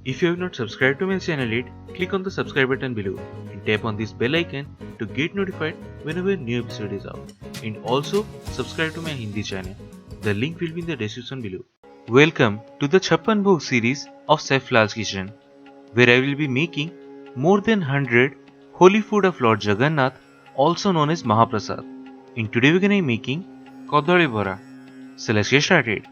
If you have not subscribed to my channel yet, click on the subscribe button below and tap on this bell icon to get notified whenever a new episode is out. And also subscribe to my Hindi channel. The link will be in the description below. Welcome to the CHAPPAN BHOG series of Chef Lall's kitchen, where I will be making more than 100 holy food of Lord Jagannath, also known as Mahaprasad. And today we're gonna be making KADALI BARA. So let's get started.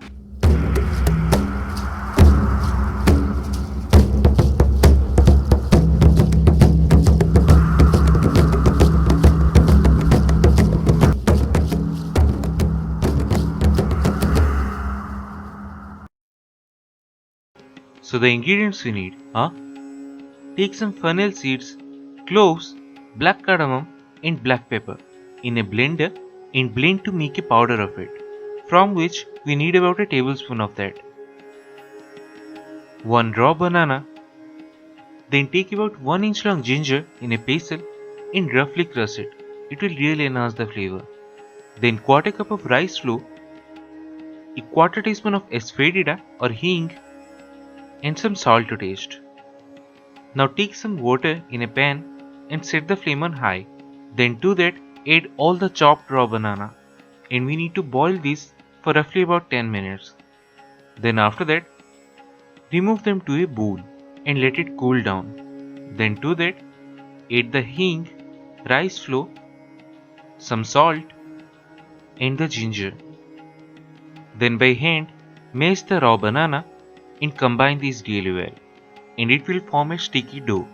So the ingredients we need are: take some fennel seeds, cloves, black cardamom and black pepper in a blender and blend to make a powder of it, from which we need about a tablespoon of that. 1 raw banana. Then take about 1 inch long ginger in a pestle and roughly crush it. It will really enhance the flavor. Then quarter cup of rice flour, a quarter teaspoon of Asafoetida or Hing, and some salt to taste. Now take some water in a pan and set the flame on high. Then to that add all the chopped raw banana, and we need to boil this for roughly about 10 minutes. Then after that, remove them to a bowl and let it cool down. Then to that add the hing, rice flour, some salt and the ginger. Then by hand mash the raw banana and combine these really well, and it will form a sticky dough.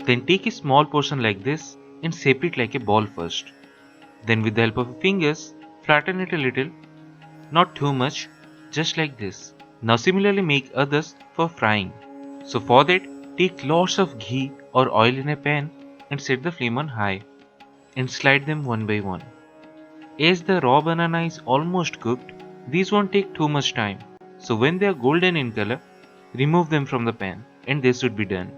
Then take a small portion like this and shape it like a ball first. Then with the help of your fingers, flatten it a little, not too much, just like this. Now similarly make others for frying. So for that, take lots of ghee or oil in a pan and set the flame on high and slide them one by one. As the raw banana is almost cooked, these won't take too much time. So when they are golden in color, remove them from the pan and they should be done.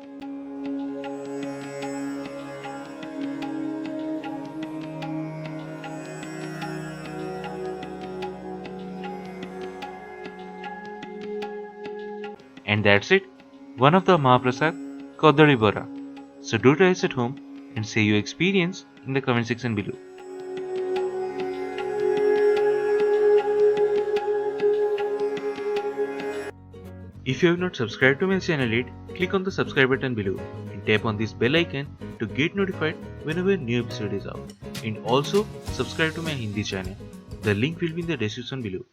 And that's it, one of the Mahaprasad KADALI BARA. So do try this at home and say your experience in the comment section below. If you have not subscribed to my channel yet, click on the subscribe button below and tap on this bell icon to get notified whenever a new episode is out. And also subscribe to my Hindi channel. The link will be in the description below.